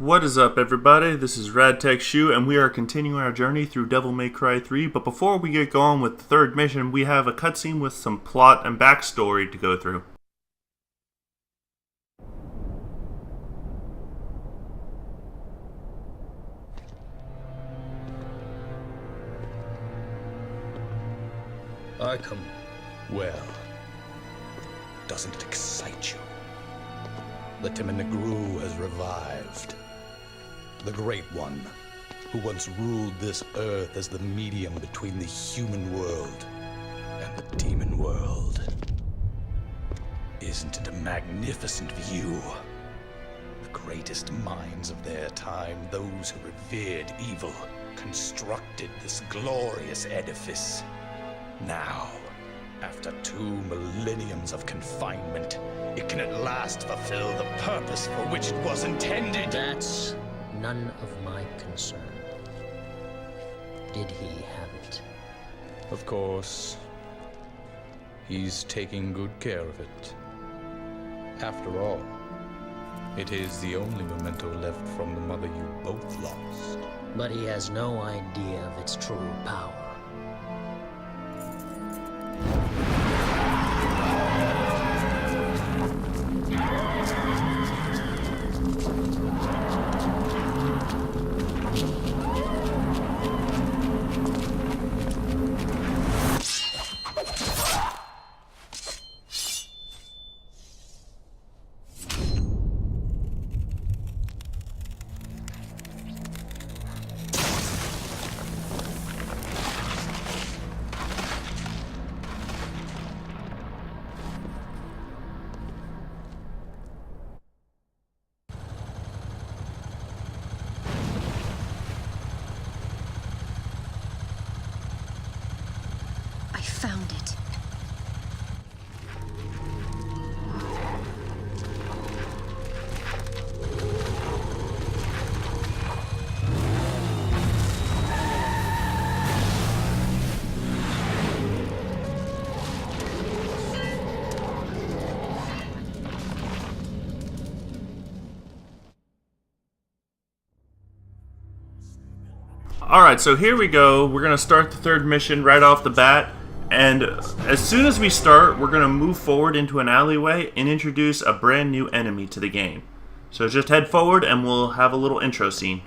What is up, everybody? This is RadTechShoe, and we are continuing our journey through Devil May Cry 3. But before we get going with the third mission, we have a cutscene with some plot and backstory to go through. Arkham. Well, doesn't it excite you? The Temen-Ni-Gru has revived. The Great One, who once ruled this earth as the medium between the human world and the demon world. Isn't it a magnificent view? The greatest minds of their time, those who revered evil, constructed this glorious edifice. Now, after 2 millenniums of confinement, it can at last fulfill the purpose for which it was intended. That's none of my concern. Did he have it? Of course. He's taking good care of it. After all, it is the only memento left from the mother you both lost. But he has no idea of its true power. Found it. Alright, so here we go. We're going to start the third mission right off the bat. And as soon as we start, we're going to move forward into an alleyway and introduce a brand new enemy to the game. So just head forward and we'll have a little intro scene.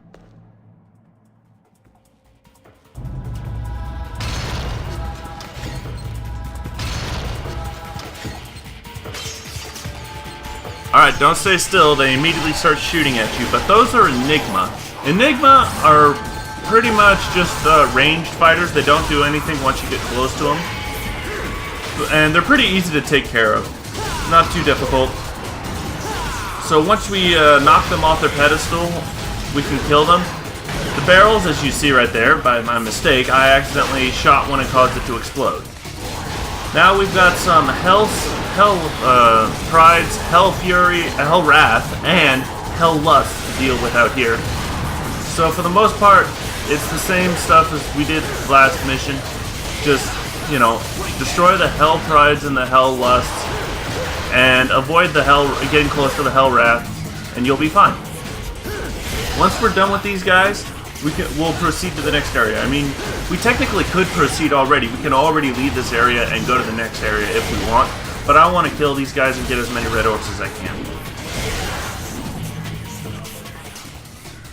Alright, don't stay still. They immediately start shooting at you, but those are Enigma. Enigma are pretty much just ranged fighters. They don't do anything once you get close to them. And they're pretty easy to take care of. Not too difficult. So once we knock them off their pedestal, we can kill them. The barrels, as you see right there, by my mistake, I accidentally shot one and caused it to explode. Now we've got some Hell Prides, Hell Fury, Hell Wrath, and Hell Lust to deal with out here. So for the most part, it's the same stuff as we did last mission. Just, you know, destroy the Hell Prides and the Hell Lusts, and avoid the getting close to the Hell Wrath, and you'll be fine. Once we're done with these guys, we'll proceed to the next area. I mean, we technically could proceed already. We can already leave this area and go to the next area if we want, but I want to kill these guys and get as many red orbs as I can.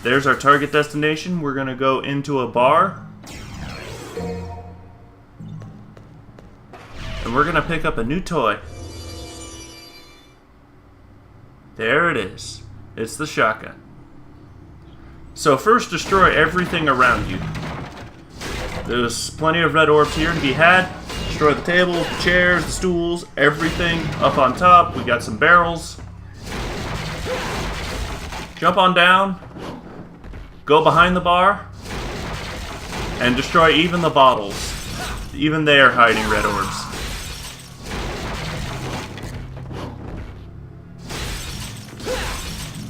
There's our target destination. We're going to go into a bar. And we're going to pick up a new toy. There it is. It's the shotgun. So first, destroy everything around you. There's plenty of red orbs here to be had. Destroy the tables, the chairs, the stools, everything up on top. We got some barrels. Jump on down. Go behind the bar. And destroy even the bottles. Even they are hiding red orbs.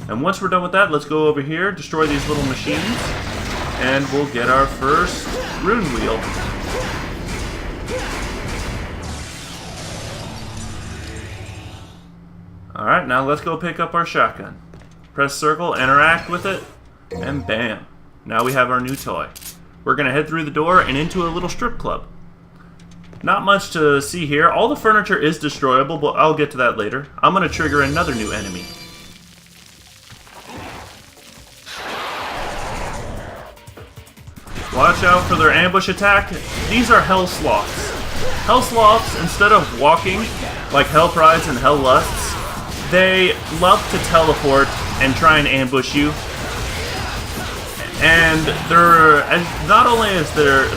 And once we're done with that, let's go over here, destroy these little machines, and we'll get our first rune wheel. Alright, now let's go pick up our shotgun. Press circle, interact with it, and bam. Now we have our new toy. We're gonna head through the door and into a little strip club. Not much to see here. All the furniture is destroyable, but I'll get to that later. I'm gonna trigger another new enemy. Watch out for their ambush attack. These are Hell Sloths. Hell Sloths, instead of walking like Hell Prides and Hell Lusts, they love to teleport and try and ambush you. And not only is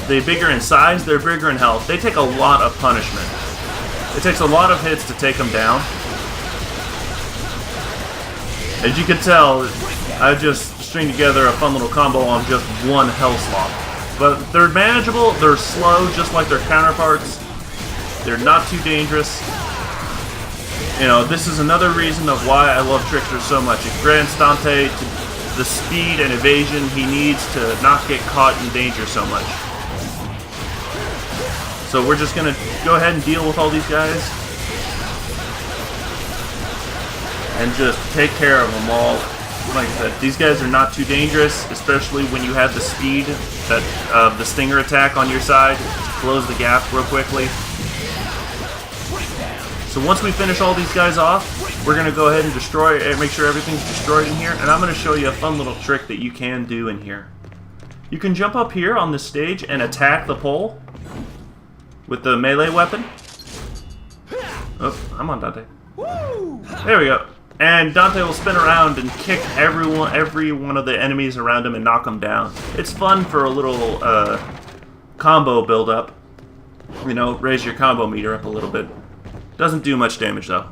they bigger in size, they're bigger in health. They take a lot of punishment. It takes a lot of hits to take them down. As you can tell, I just string together a fun little combo on just one Hell Sloth. But they're manageable, they're slow just like their counterparts. They're not too dangerous. You know, this is another reason of why I love Trickster so much. It grants Dante the speed and evasion he needs to not get caught in danger so much. So we're just gonna go ahead and deal with all these guys and just take care of them all. Like I said, these guys are not too dangerous, especially when you have the speed that the stinger attack on your side to close the gap real quickly. So once we finish all these guys off, we're going to go ahead and destroy and make sure everything's destroyed in here. And I'm going to show you a fun little trick that you can do in here. You can jump up here on this stage and attack the pole with the melee weapon. Oh, I'm on Dante. There we go. And Dante will spin around and kick every one of the enemies around him and knock them down. It's fun for a little combo build up. You know, raise your combo meter up a little bit. Doesn't do much damage though.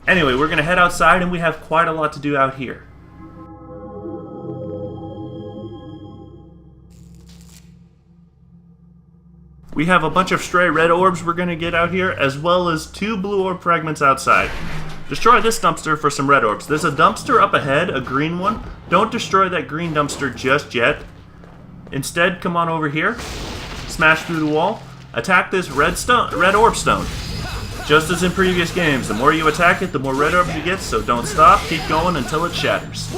Anyway, we're gonna head outside and we have quite a lot to do out here. We have a bunch of stray red orbs we're gonna get out here, as well as 2 blue orb fragments outside. Destroy this dumpster for some red orbs. There's a dumpster up ahead, a green one. Don't destroy that green dumpster just yet. Instead, come on over here, smash through the wall, attack this red orb stone. Just as in previous games, the more you attack it, the more red orbs you get, so don't stop, keep going until it shatters.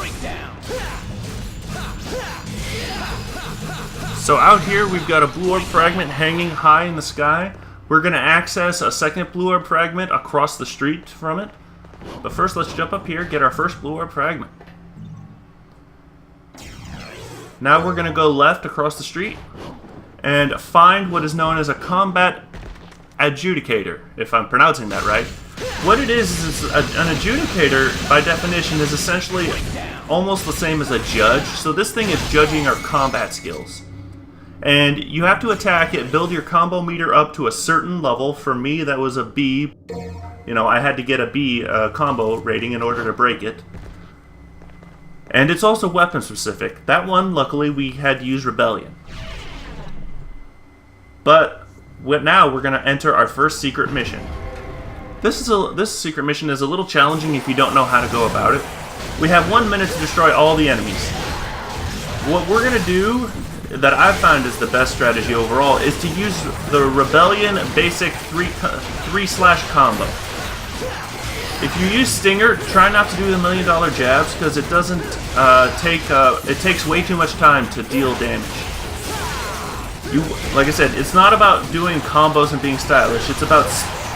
So out here, we've got a blue orb fragment hanging high in the sky. We're going to access a second blue orb fragment across the street from it. But first, let's jump up here, get our first blue orb fragment. Now we're going to go left across the street and find what is known as a combat adjudicator, if I'm pronouncing that right. What it is an adjudicator, by definition, is essentially almost the same as a judge. So this thing is judging our combat skills. And you have to attack it, build your combo meter up to a certain level. For me, that was a B. You know, I had to get a B combo rating in order to break it. And it's also weapon specific. That one, luckily, we had to use Rebellion. But now we're going to enter our first secret mission. This secret mission is a little challenging if you don't know how to go about it. We have 1 minute to destroy all the enemies. What we're going to do, that I've found is the best strategy overall, is to use the Rebellion basic 3// combo. If you use Stinger, try not to do the $1 million jabs, because it doesn't it takes way too much time to deal damage. Like I said, it's not about doing combos and being stylish, it's about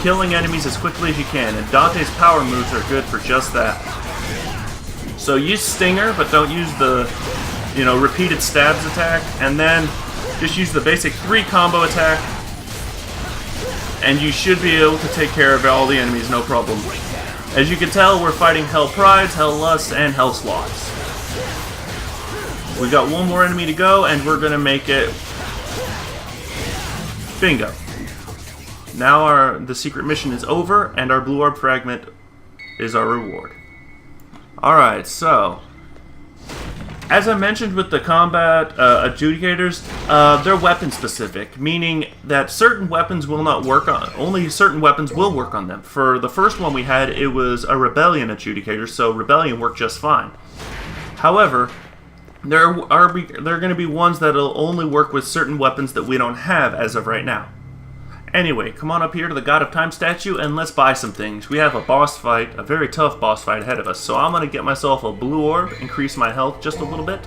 killing enemies as quickly as you can, and Dante's power moves are good for just that. So use Stinger, but don't use the, you know, repeated stabs attack, and then just use the basic 3 combo attack, and you should be able to take care of all the enemies, no problem. As you can tell, we're fighting Hell Prides, Hell Lusts, and Hell Sloths. We've got one more enemy to go, and we're gonna make it. Bingo. Now the secret mission is over, and our blue orb fragment is our reward. Alright, so as I mentioned with the combat adjudicators, they're weapon specific, meaning that certain weapons will not work on, only certain weapons will work on them. For the first one we had, it was a Rebellion adjudicator, so Rebellion worked just fine. However, there are going to be ones that will only work with certain weapons that we don't have as of right now. Anyway, come on up here to the God of Time statue and let's buy some things. We have a boss fight, a very tough boss fight ahead of us. So I'm going to get myself a blue orb, increase my health just a little bit.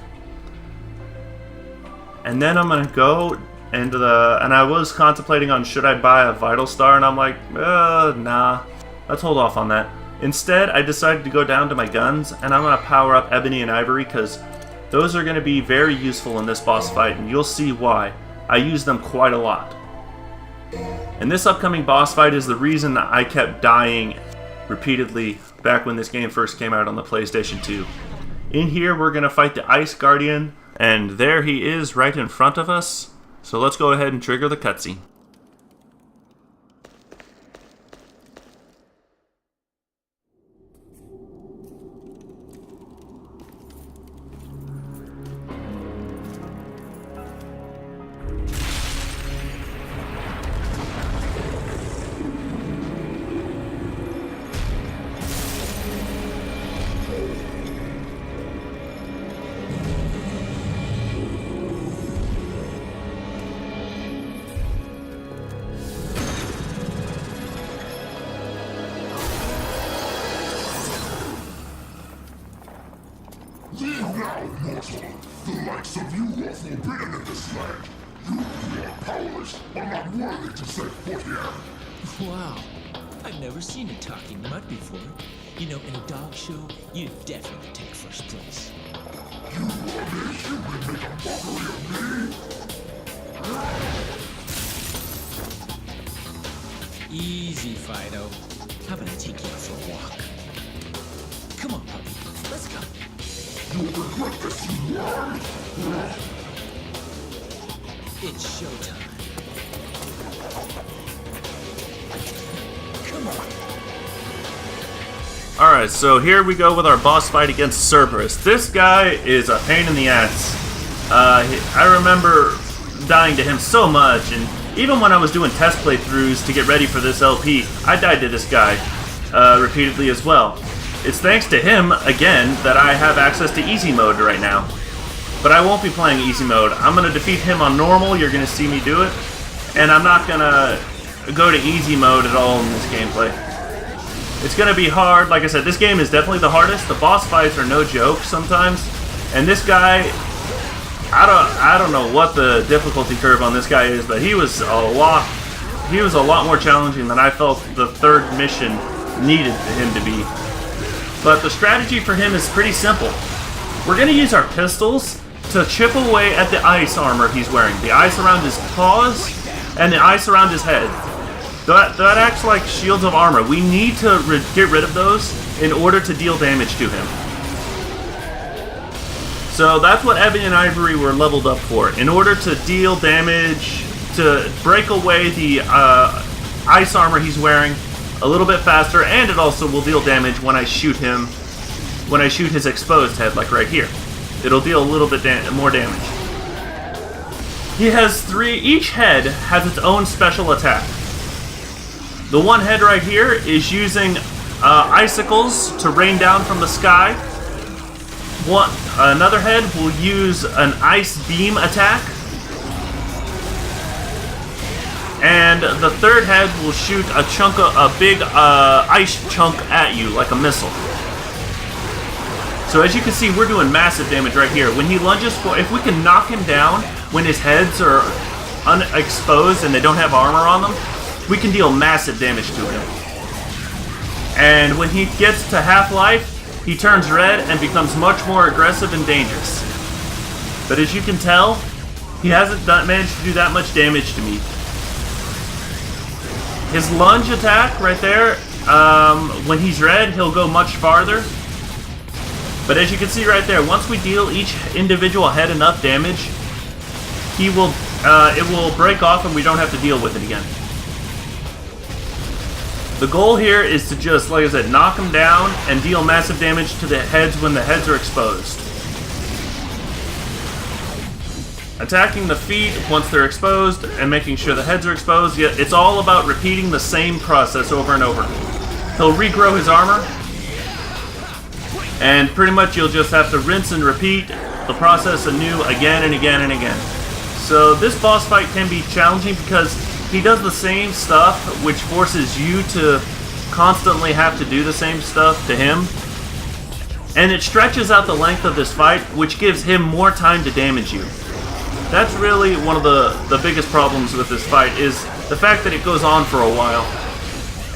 And then I'm going to go into and I was contemplating on should I buy a Vital Star, and I'm like, nah, let's hold off on that. Instead, I decided to go down to my guns, and I'm going to power up Ebony and Ivory because those are going to be very useful in this boss fight, and you'll see why. I use them quite a lot. And this upcoming boss fight is the reason I kept dying repeatedly back when this game first came out on the PlayStation 2. In here, we're going to fight the Ice Guardian, and there he is right in front of us. So let's go ahead and trigger the cutscene. Leave now, mortal! The likes of you are forbidden in this land! You are powerless, are not worthy to set foot here! Wow, I've never seen a talking mud before. You know, in a dog show, you'd definitely take first place. You are a human make a mockery of me? Easy, Fido. How about I take you out for a walk? Come on, puppy. Let's go. You'll regret this, you worm! It's showtime. Come on. Alright, so here we go with our boss fight against Cerberus. This guy is a pain in the ass. I remember dying to him so much, and even when I was doing test playthroughs to get ready for this LP, I died to this guy repeatedly as well. It's thanks to him, again, that I have access to easy mode right now. But I won't be playing easy mode. I'm going to defeat him on normal, you're going to see me do it, and I'm not going to go to easy mode at all in this gameplay. It's going to be hard. Like I said, this game is definitely the hardest. The boss fights are no joke sometimes. And this guy, I don't know what the difficulty curve on this guy is, but he was a lot more challenging than I felt the third mission needed him to be. But the strategy for him is pretty simple. We're going to use our pistols to chip away at the ice armor he's wearing. The ice around his paws and the ice around his head. That acts like shields of armor. We need to get rid of those in order to deal damage to him. So that's what Ebony and Ivory were leveled up for. In order to deal damage, to break away the ice armor he's wearing a little bit faster, and it also will deal damage when I shoot him, when I shoot his exposed head, like right here. It'll deal a little bit more damage. He has each head has its own special attack. The one head right here is using icicles to rain down from the sky. Another head will use an ice beam attack. And the third head will shoot a big ice chunk at you, like a missile. So as you can see, we're doing massive damage right here. When he lunges for, if we can knock him down when his heads are unexposed and they don't have armor on them, we can deal massive damage to him. And when he gets to half-life, he turns red and becomes much more aggressive and dangerous. But as you can tell, he hasn't managed to do that much damage to me. His lunge attack right there, when he's red, he'll go much farther. But as you can see right there, once we deal each individual head enough damage, it will break off and we don't have to deal with it again. The goal here is to just, like I said, knock him down and deal massive damage to the heads when the heads are exposed. Attacking the feet once they're exposed and making sure the heads are exposed. Yeah, it's all about repeating the same process over and over. He'll regrow his armor, and pretty much you'll just have to rinse and repeat the process anew again and again and again. So this boss fight can be challenging because he does the same stuff, which forces you to constantly have to do the same stuff to him. And it stretches out the length of this fight, which gives him more time to damage you. That's really one of the biggest problems with this fight, is the fact that it goes on for a while.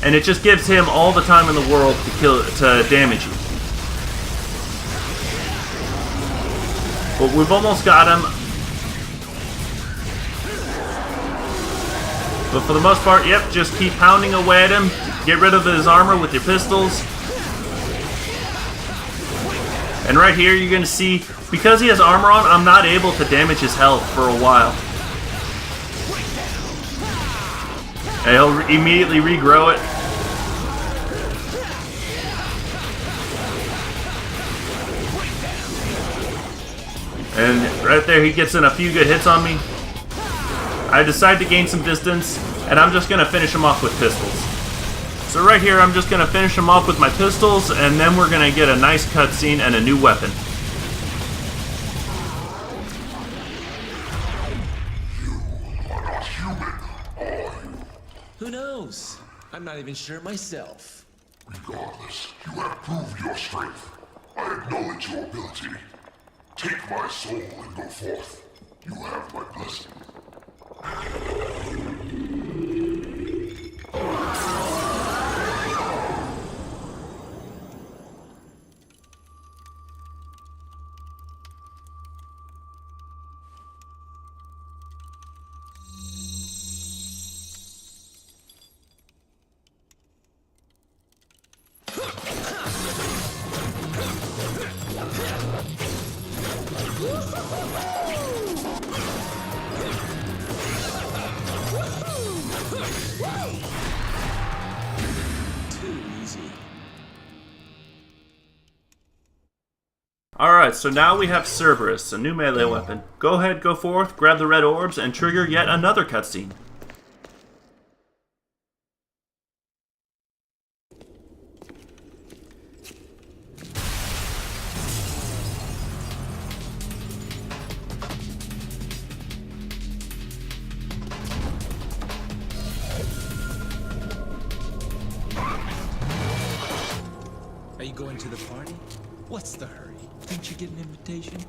And it just gives him all the time in the world to damage you. But we've almost got him. But for the most part, yep, just keep pounding away at him. Get rid of his armor with your pistols. And right here, you're going to see, because he has armor on, I'm not able to damage his health for a while. And he'll immediately regrow it. And right there, he gets in a few good hits on me. I decide to gain some distance, and I'm just going to finish him off with pistols. So right here, I'm just going to finish him off with my pistols, and then we're going to get a nice cutscene and a new weapon. You are not human, are you? Who knows? I'm not even sure myself. Regardless, you have proved your strength. I acknowledge your ability. Take my soul and go forth. You have my blessing. Too easy. Alright, so now we have Cerberus, a new melee weapon. Go ahead, go forth, grab the red orbs, and trigger yet another cutscene. Are you going to the party? What's the hurry? Didn't you get an invitation?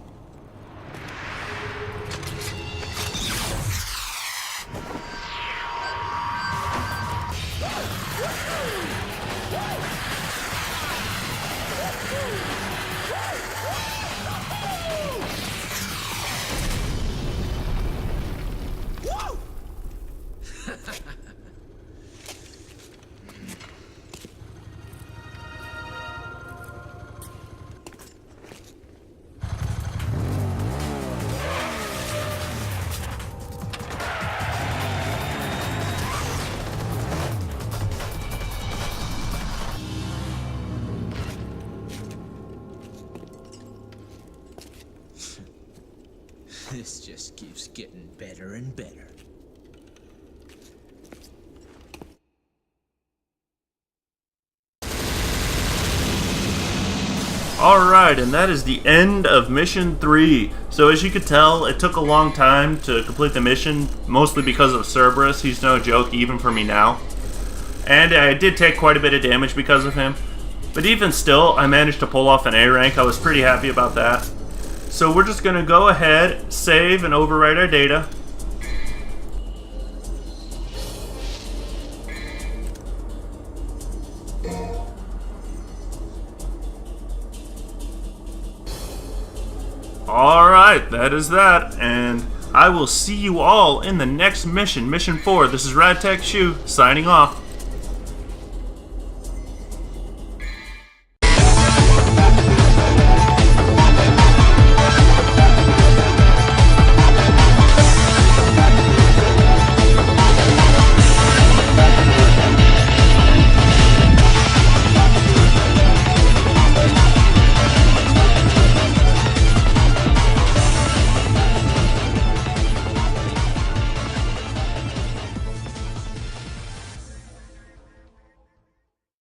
This just keeps getting better and better. Alright, and that is the end of Mission 3. So as you could tell, it took a long time to complete the mission, mostly because of Cerberus. He's no joke even for me now. And I did take quite a bit of damage because of him. But even still, I managed to pull off an A rank. I was pretty happy about that. So we're just going to go ahead, save, and overwrite our data. Alright, that is that, and I will see you all in the next mission, Mission 4. This is RadTech Shu, signing off.